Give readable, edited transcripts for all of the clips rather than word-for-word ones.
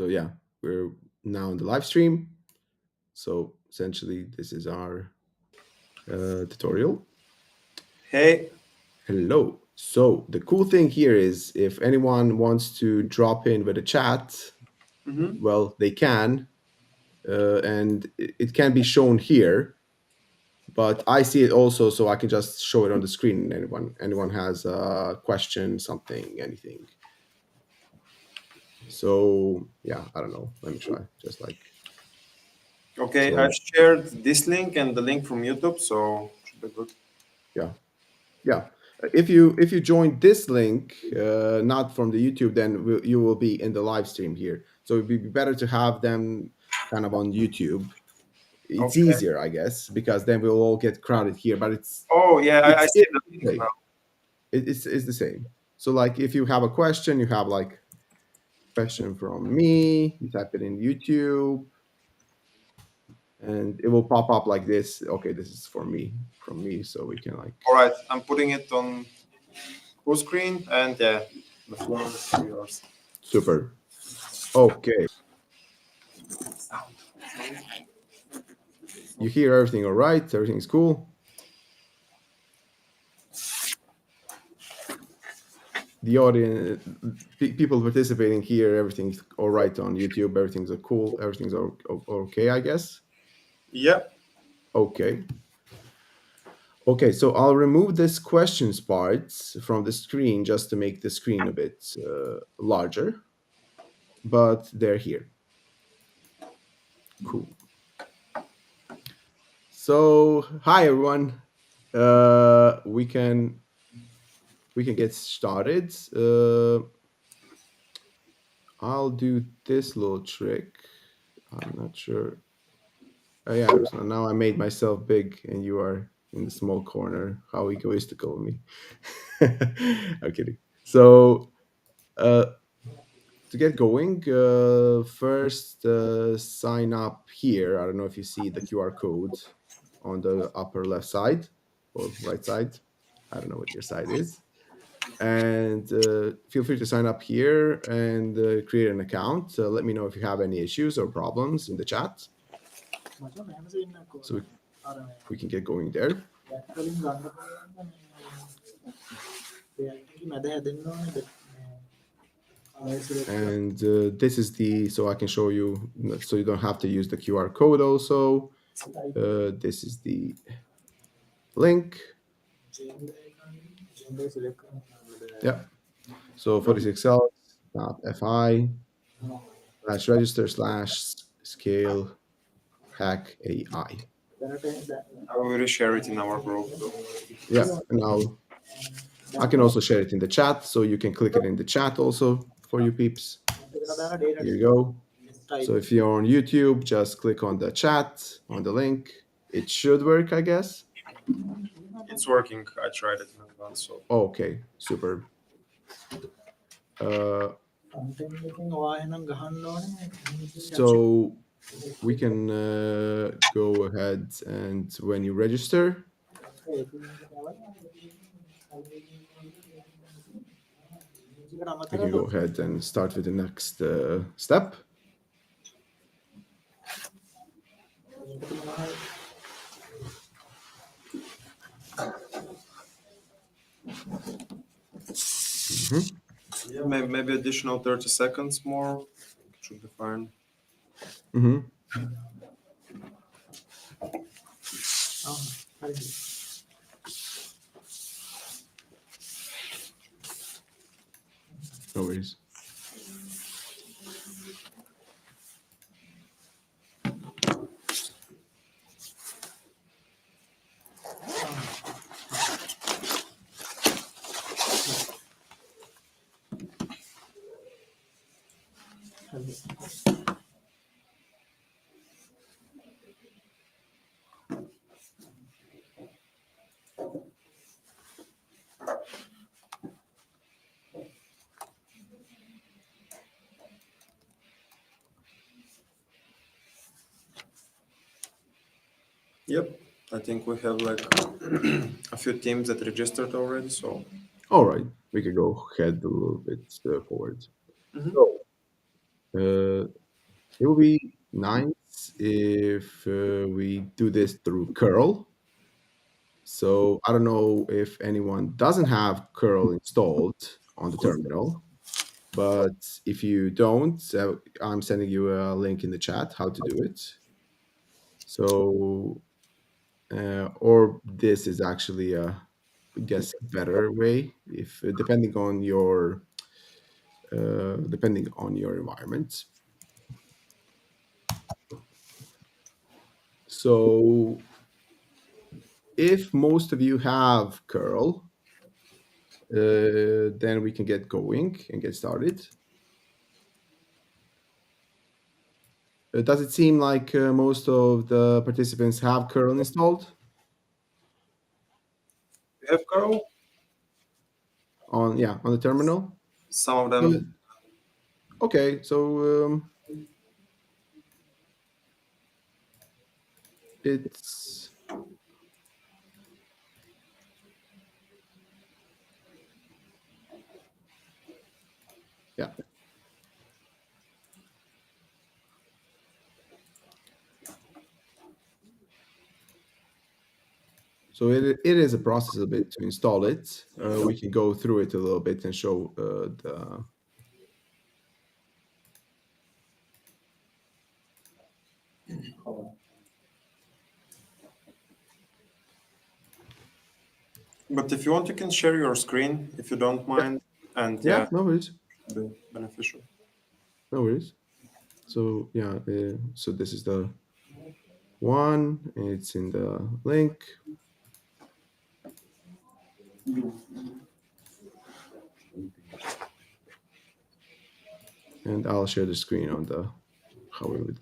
So yeah, we're now in the live stream. So essentially, this is our tutorial. Hey. Hello. So the cool thing here is if anyone wants to drop in with a chat, well, they can, and it can be shown here. But I see it also, so I can just show it on the screen. Anyone has a question, something, anything. So yeah, I don't know. Let me try. Just like Okay, so. I've shared this link and the link from YouTube, so should be good. Yeah. If you join this link, not from the YouTube, then you will be in the live stream here. So it'd be better to have them kind of on YouTube. It's Okay. easier, I guess, because then we'll all get crowded here. But Oh yeah, I see the link it's now. it's the same. So like if you have a question, you have like question from me. You type it in YouTube, and it will pop up like this. Okay, this is for me, from me, so we can like. All right, I'm putting it on full screen, and yeah, the floor is yours. Super. Okay. You hear everything all right? Everything's cool? The audience, people participating here, everything's all right on YouTube. Everything's cool. Everything's okay, I guess. Yeah. Okay. Okay, so I'll remove this questions part from the screen just to make the screen a bit larger, but they're here. Cool. So, hi everyone. We can get started. I'll do this little trick. I'm not sure. Oh yeah, so now I made myself big and you are in the small corner. How egoistical of me. I'm kidding. So to get going, first sign up here. I don't know if you see the QR code on the upper left side or right side. I don't know what your side is. And feel free to sign up here and create an account. Let me know if you have any issues or problems in the chat. So we can get going there. And this is so I can show you, so you don't have to use the QR code also. This is the link. Yeah. So 46L.fi/register/ScaleHack AI. I will share it in our group. Yeah, and I can also share it in the chat, so you can click it in the chat also for you peeps. Here you go. So if you're on YouTube, just click on the chat, on the link. It should work, I guess. It's working. I tried it in advance. So. Okay, super. So we can go ahead and when you register, you can go ahead and start with the next step. Yeah, maybe additional 30 seconds more should be fine. No worries. Yep, I think we have like a few teams that registered already. So. All right, we can go ahead a little bit forward. So Uh, it will be nice if we do this through curl. So I don't know if anyone doesn't have curl installed on the terminal, but if you don't, I'm sending you a link in the chat how to do it. So, or this is actually I guess, a better way if depending on your environment. So if most of you have curl, then we can get going and get started. Does it seem like most of the participants have curl installed We have Carl. on the terminal? Some of Uh, them. okay, so it's yeah. So it is a process a bit to install it. We can go through it a little bit and show the. But if you want, you can share your screen if you don't Yeah, mind. And yeah, yeah, no worries, be beneficial. no worries. So yeah, so this is the one. It's in the link, and I'll share the screen on the how we would.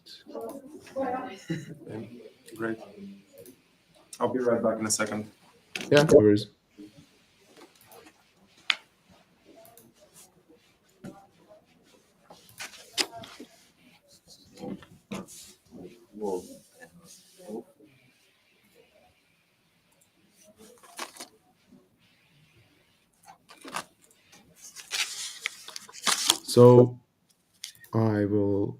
Yeah, great. I'll be right back in a second. Yeah, no worries. So I will.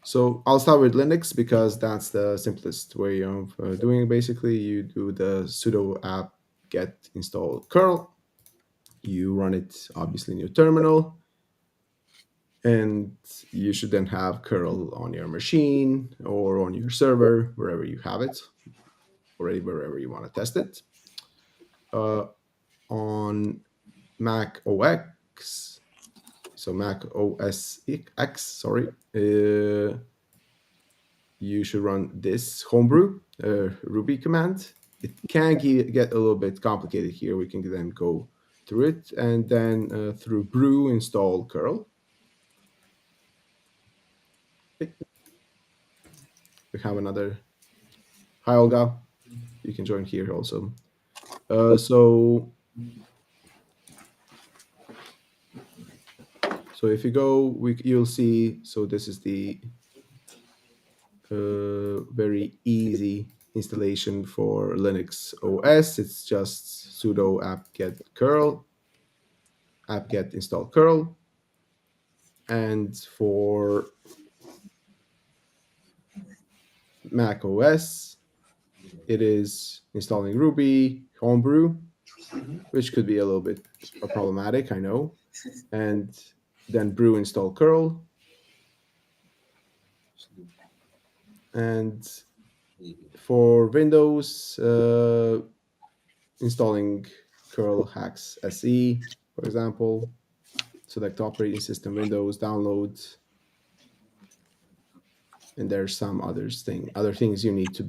So I'll start with Linux because that's the simplest way of doing it. Basically, you do the sudo apt get install curl. You run it obviously in your terminal, and you should then have curl on your machine or on your server, wherever you have it, or wherever you want to test it. Uh, on Mac OS, so Mac OS X, sorry, you should run this homebrew Ruby command. It can get a little bit complicated here. We can then go through it and then through brew install curl. We have another. Hi, Olga. You can join here also. So if you go, you'll see. So this is the very easy installation for Linux OS. It's just sudo apt-get curl, apt-get install curl, and for Mac OS, it is installing Ruby homebrew, which could be a little bit problematic, I know, and then brew install curl, and for Windows, installing curl hacks SE, for example, select operating system Windows, download, and there's some other things you need to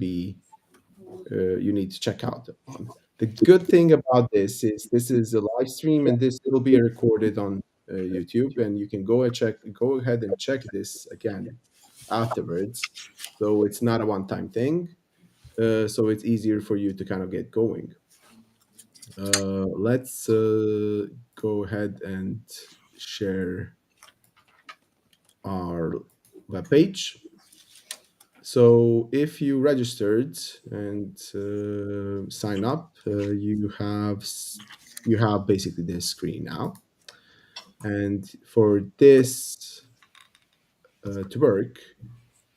check out on. The good thing about this is a live stream, and this will be recorded on YouTube, and you can go ahead and check this again afterwards. So it's not a one-time thing. So it's easier for you to kind of get going. Let's go ahead and share our webpage. So if you registered and sign up, you have basically this screen now. And for this to work,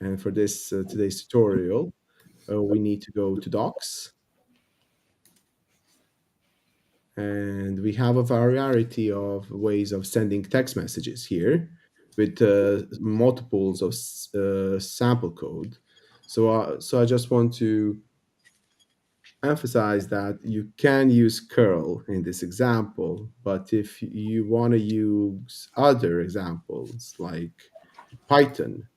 and for this today's tutorial, we need to go to Docs, and we have a variety of ways of sending text messages here with multiples of sample code. So I just want to emphasize that you can use curl in this example, but if you want to use other examples like Python,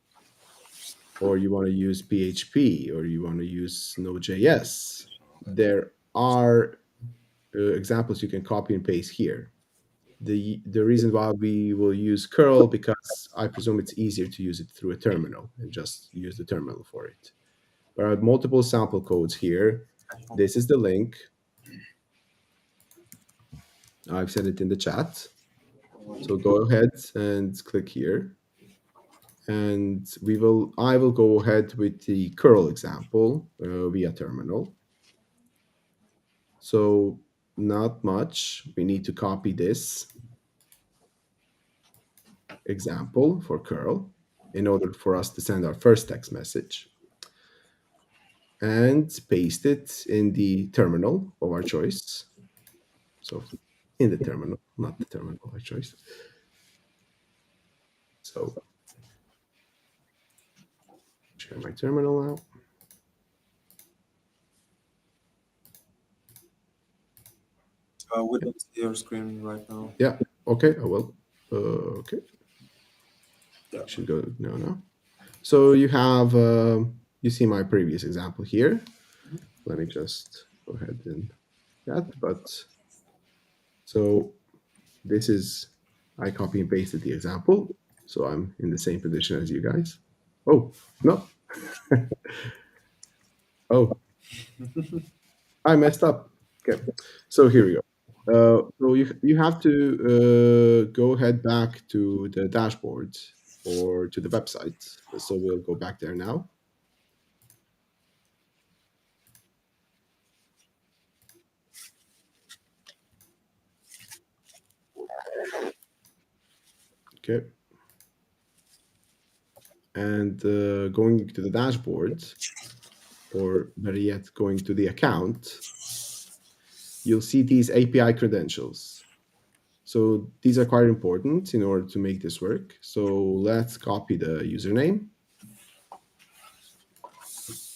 or you want to use PHP, or you want to use Node.js, there are examples you can copy and paste here. The reason why we will use curl, because I presume it's easier to use it through a terminal and just use the terminal for it. There are multiple sample codes here. This is the link. I've sent it in the chat. So go ahead and click here. And I will go ahead with the curl example via terminal. So not much. We need to copy this example for curl in order for us to send our first text message, and paste it in the terminal of our choice. So in the terminal, not the terminal of our choice. So share my terminal now. We don't see your screen right now. Yeah. Okay. I will. Okay. Yeah. Should go no. So you have you see my previous example here. Let me just go ahead and that. But so this is, I copy and pasted the example, so I'm in the same position as you guys. Oh no. Oh, I messed up. Okay, so here we go. So you have to go ahead back to the dashboard or to the website. So we'll go back there now. Okay. And going to the dashboard, or better yet, going to the account, you'll see these API credentials. So these are quite important in order to make this work. So let's copy the username.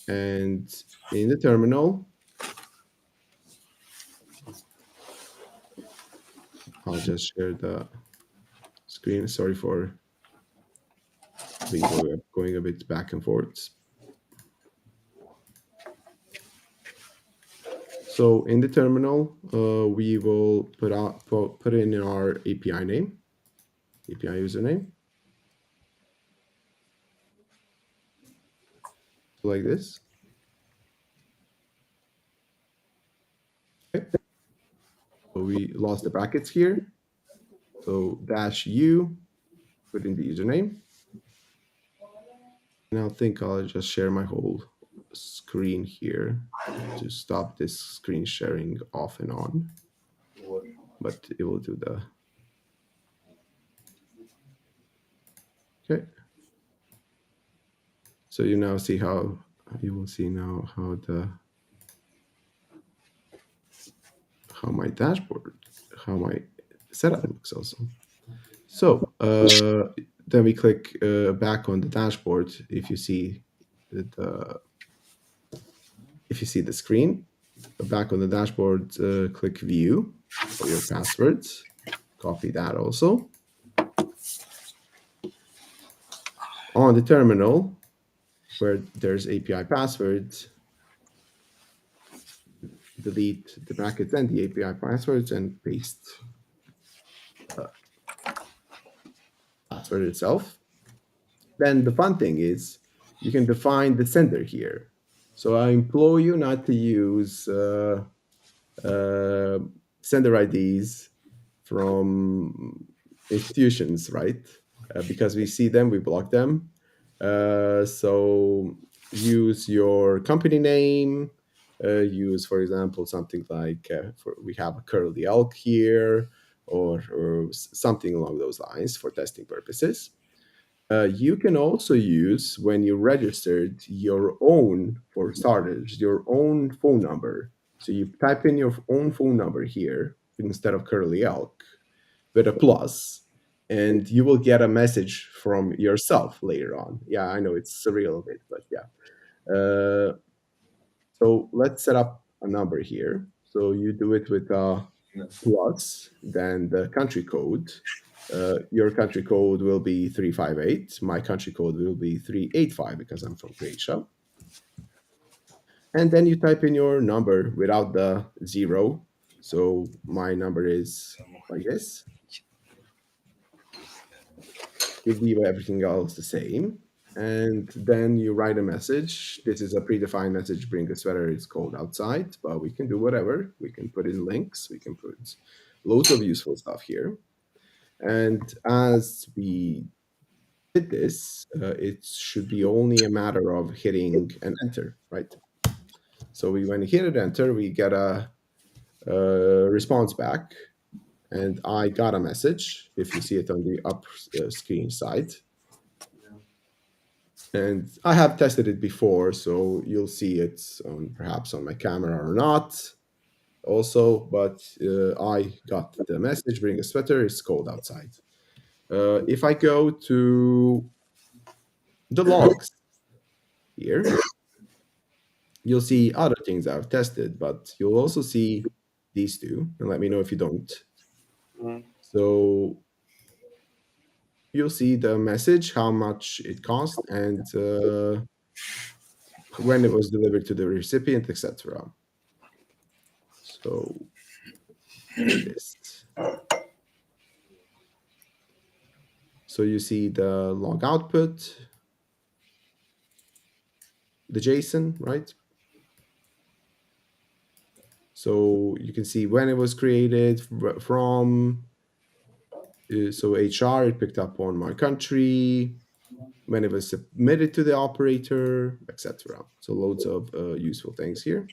And in the terminal, I'll just share the screen. Sorry for being going a bit back and forth. So in the terminal, we will put in our API name, API username, like this. Okay. So we lost the brackets here. So -u, put in the username. And I think I'll just share my whole screen here to stop this screen sharing off and on. But it will do the. Okay. So you now see how you will see now how my dashboard, how my setup looks also. So then we click back on the dashboard. If you see the screen, back on the dashboard, click View for your passwords. Copy that also. On the terminal, where there's API passwords, delete the brackets and the API passwords and paste password itself. Then the fun thing is you can define the sender here. So I implore you not to use sender IDs from institutions, right? Because we see them, we block them. So use your company name. Use, for example, something like we have a curly elk here, or something along those lines for testing purposes. You can also use, when you registered, your own, for starters, your own phone number. So you type in your own phone number here instead of curly elk with a plus, and you will get a message from yourself later on. Yeah, I know it's surreal a bit, but yeah. So let's set up a number here. So you do it with a plus, then the country code. Your country code will be 358. My country code will be 385 because I'm from Croatia. And then you type in your number without the zero. So my number is like this. You leave everything else the same. And then you write a message. This is a predefined message, bring a sweater, it's cold outside, but we can do whatever. We can put in links, we can put loads of useful stuff here. And as we did this, it should be only a matter of hitting an enter, right? So when you hit an enter, we get a response back. And I got a message, if you see it on the up screen side. And I have tested it before, so you'll see it on perhaps on my camera or not also, but I got the message, bring a sweater, it's cold outside. If I go to the logs here, you'll see other things I've tested, but you'll also see these two, and let me know if you don't. So you'll see the message, how much it cost, and when it was delivered to the recipient, etc. So there it is. So you see the log output, the JSON, right? So you can see when it was created from. So HR, it picked up on my country, when it was submitted to the operator, etc. So loads of useful things here.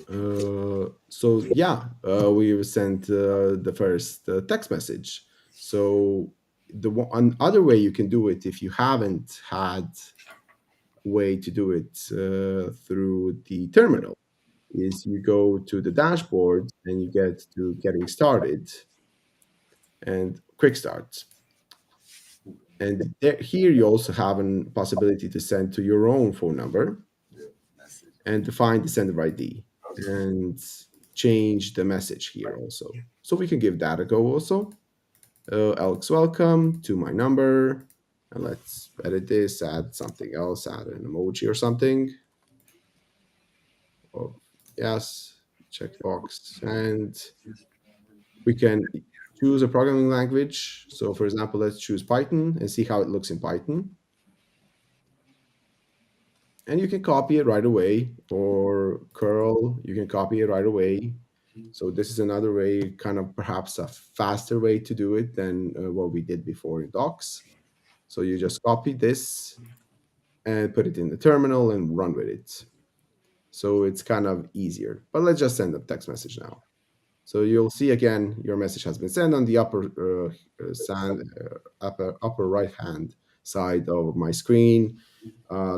So yeah, we sent the first text message. So the one other way you can do it, if you haven't had a way to do it through the terminal, is you go to the dashboard and you get to getting started and quick start. And here you also have a possibility to send to your own phone number and to find the sender ID and change the message here also. So we can give that a go also. Elks, welcome to my number. And let's edit this, add something else, add an emoji or something. Oh, yes, checkbox. And we can choose a programming language. So for example, let's choose Python and see how it looks in Python. And you can copy it right away, or curl, you can copy it right away. So this is another way, kind of perhaps a faster way to do it than what we did before in docs. So you just copy this and put it in the terminal and run with it. So it's kind of easier, but let's just send a text message now. So you'll see again, your message has been sent on the upper right hand side of my screen.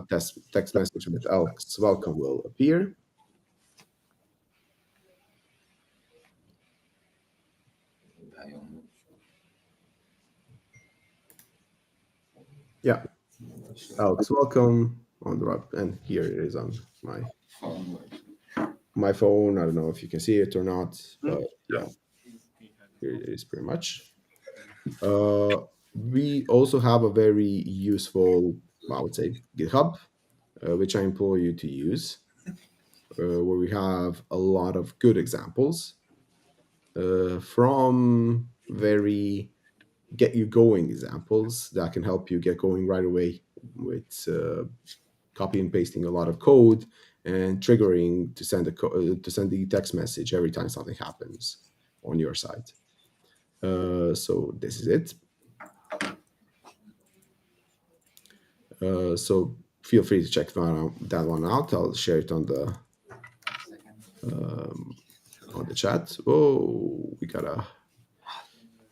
Text message with Elks welcome will appear. Yeah, Elks welcome on the right, and here it is on my phone. I don't know if you can see it or not, but yeah, here it is pretty much. We also have a very useful, I would say, GitHub, which I implore you to use, where we have a lot of good examples from very get you going examples that can help you get going right away with copy and pasting a lot of code and triggering to send to send the text message every time something happens on your side. So this is it. So feel free to check that one out. I'll share it on the chat. Oh, got a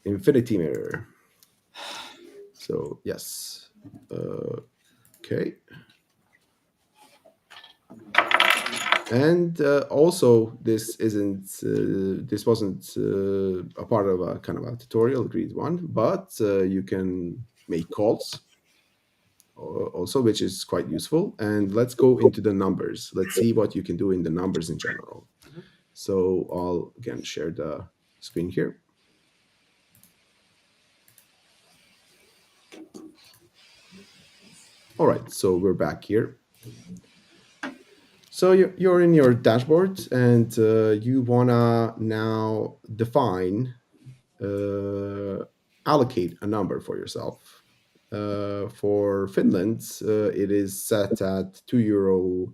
infinity mirror. So yes. Okay. And also, this wasn't a part of a kind of a tutorial agreed one, but you can make calls also, which is quite useful. And let's go into the numbers. Let's see what you can do in the numbers in general. So I'll again share the screen here. All right, so we're back here. So you're in your dashboard, and you wanna now define, allocate a number for yourself. For Finland, it is set at €2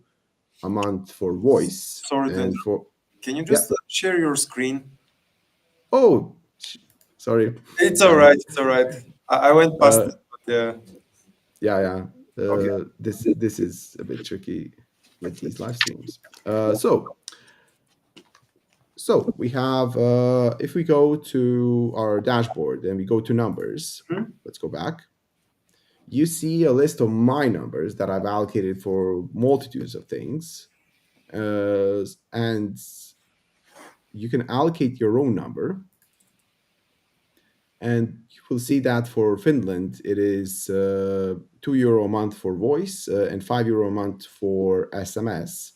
a month for voice, Sorry to and interrupt. for Can you yeah. just share your screen? Oh, sorry. It's all Yeah, right. It's all right. I went past uh, it, but yeah. yeah, yeah. Okay. This is a bit tricky with these live streams. So we have, if we go to our dashboard and we go to numbers, Mhm. let's go back. You see a list of my numbers that I've allocated for multitudes of things, and you can allocate your own number. And you will see that for Finland, it is €2 a month for voice and €5 a month for SMS.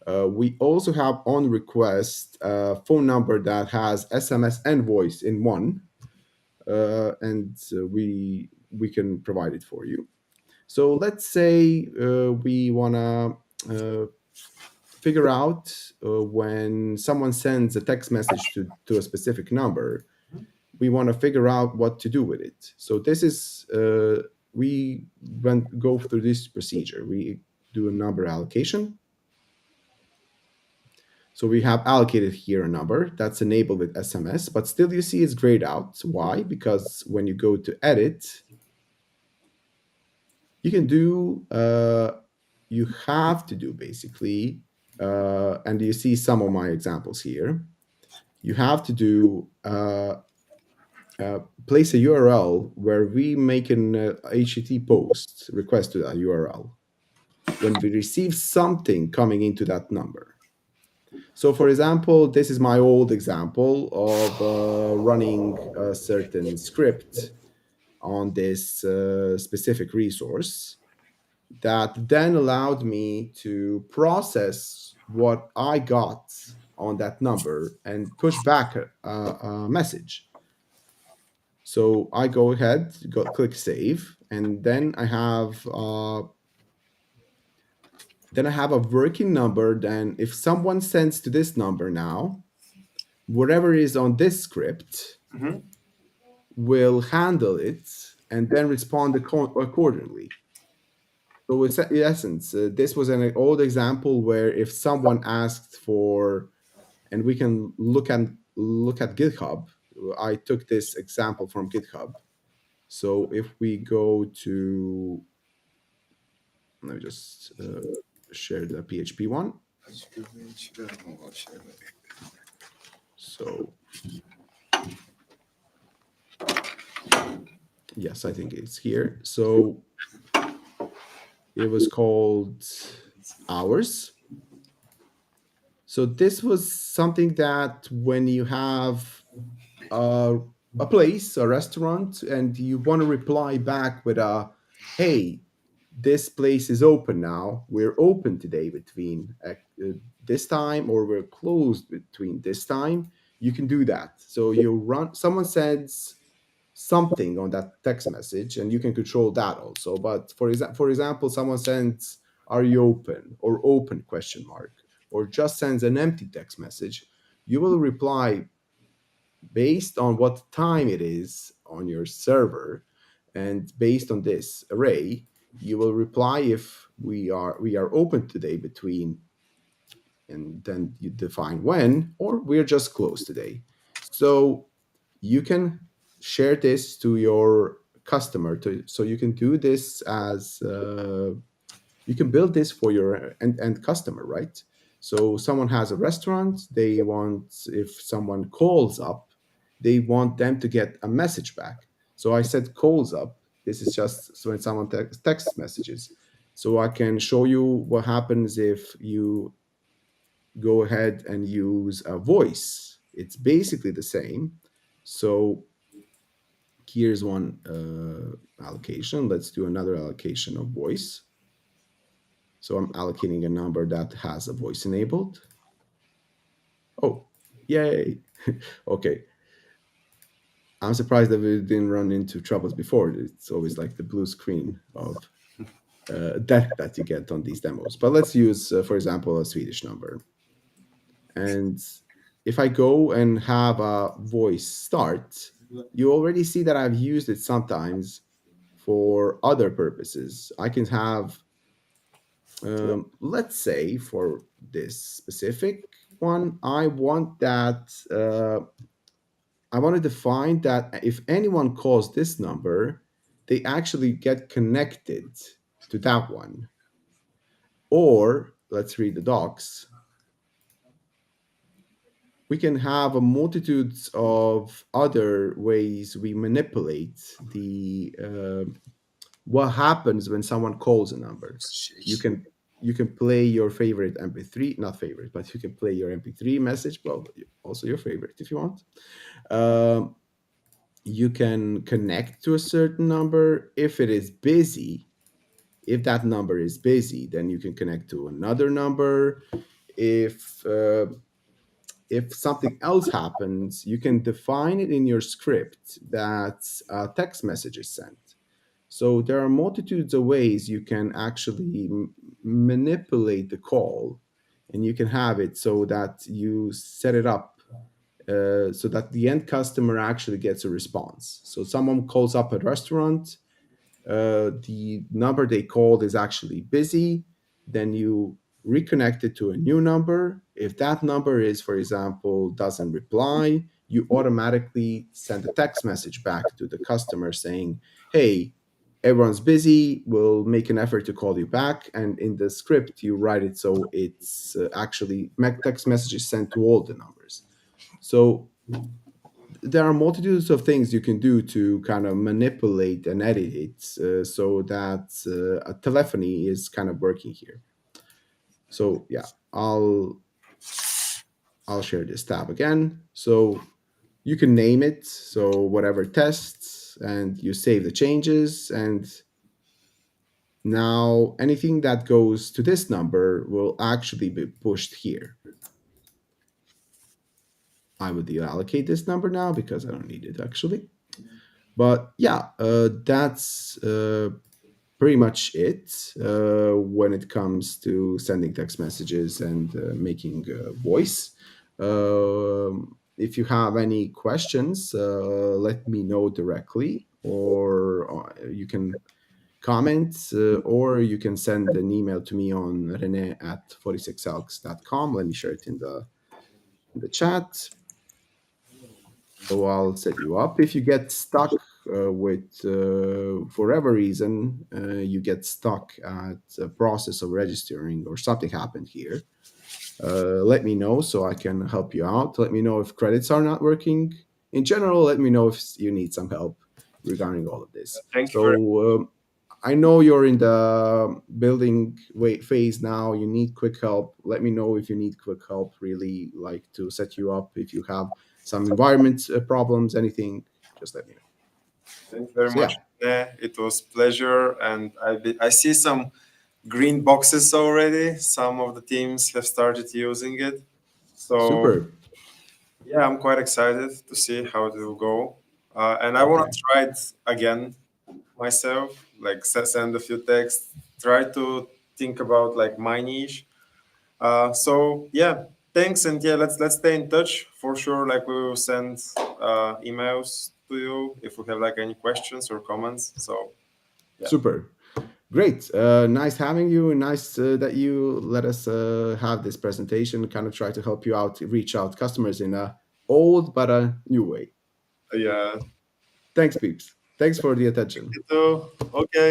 We also have on request a phone number that has SMS and voice in one, and we can provide it for you. So let's say we wanna figure out when someone sends a text message to a specific number, we want to figure out what to do with it. So this is we go through this procedure. We do a number allocation. So we have allocated here a number that's enabled with SMS, but still you see it's grayed out. Why? Because when you go to edit, you can do, you have to do basically, and you see some of my examples here. You have to do place a URL where we make an HTTP post request to that URL when we receive something coming into that number. So, for example, this is my old example of running a certain script on this specific resource that then allowed me to process what I got on that number and push back a message. So I go ahead, click save, and then I have a working number. Then if someone sends to this number now, whatever is on this script Mhm. will handle it and then respond accordingly. So it's, in essence, this was an old example where if someone asked for, and we can look at GitHub. I took this example from GitHub. So if we go to, let me just share the PHP one. So yes, I think it's here. So it was called hours. So this was something that when you have a, a place, a restaurant, and you want to reply back with a, hey, this place is open now. We're open today between this time, or we're closed between this time. You can do that. So you run, someone sends something on that text message, and you can control that also. But for example, someone sends, "Are you open?" or "Open?" question mark, or just sends an empty text message. You will reply based on what time it is on your server, and based on this array, you will reply if we are open today between, and then you define when, or we're just closed today. So you can share this to your customer so you can do this as you can build this for your end customer, right? So someone has a restaurant, they want, if someone calls up they want them to get a message back. So I set calls up. This is just so when someone text messages. So I can show you what happens if you go ahead and use a voice. It's basically the same. So here's one allocation. Let's do another allocation of voice. So I'm allocating a number that has a voice enabled. Oh, yay. Okay. I'm surprised that we didn't run into troubles before. It's always like the blue screen of death that you get on these demos. But let's use, for example, a Swedish number. And if I go and have a voice start, you already see that I've used it sometimes for other purposes. I can have, let's say, for this specific one, I want to define that if anyone calls this number, they actually get connected to that one. Or let's read the docs. We can have a multitudes of other ways we manipulate the what happens when someone calls a number. You can you can play your favorite MP3, not favorite, but you can play your MP3 message. Well, also your favorite if you want. Um, you can connect to a certain number if it is busy. If that number is busy, then you can connect to another number. If uh, if something else happens, you can define it in your script that a text message is sent. So there are multitudes of ways you can actually manipulate the call, and you can have it so that you set it up so that the end customer actually gets a response. So someone calls up a restaurant, the number they called is actually busy, then you reconnect it to a new number. If that number is, for example, doesn't reply, you automatically send a text message back to the customer saying, hey, everyone's busy, we'll make an effort to call you back. And in the script, you write it so it's actually text messages sent to all the numbers. So there are multitudes of things you can do to kind of manipulate and edit it so that a telephony is kind of working here. So yeah, I'll share this tab again. So you can name it, so whatever tests, and you save the changes, and now anything that goes to this number will actually be pushed here. I would deallocate this number now because I don't need it actually. But yeah, that's pretty much it when it comes to sending text messages and making voice. If you have any questions, let me know directly, or you can comment, or you can send an email to me on rene@46elks.com. Let me share it in the chat. So I'll set you up. If you get stuck for whatever reason, you get stuck at a process of registering or something happened here, let me know so I can help you out. Let me know if credits are not working. In general, let me know if you need some help regarding all of this. Thank you very So I know you're in the building phase now. You need quick help. Let me know if you need quick help, really, like to set you up. If you have some environment problems, anything, just let me know. Thank you very So, yeah, much. Yeah, it was pleasure, and I see some green boxes already. Some of the teams have started using it. So super. yeah, I'm quite excited to see how it will go. And I want Okay, to try it again myself, like send a few texts, try to think about like my niche. So yeah, thanks, and yeah, let's stay in touch for sure. Like we will send emails to you if we have like any questions or comments. So yeah, super. Great. Nice having you. Nice that you let us have this presentation, kind of try to help you out, reach out customers in a old but a new way. yeah. Thanks, peeps. Thanks for the attention. You too. Okay.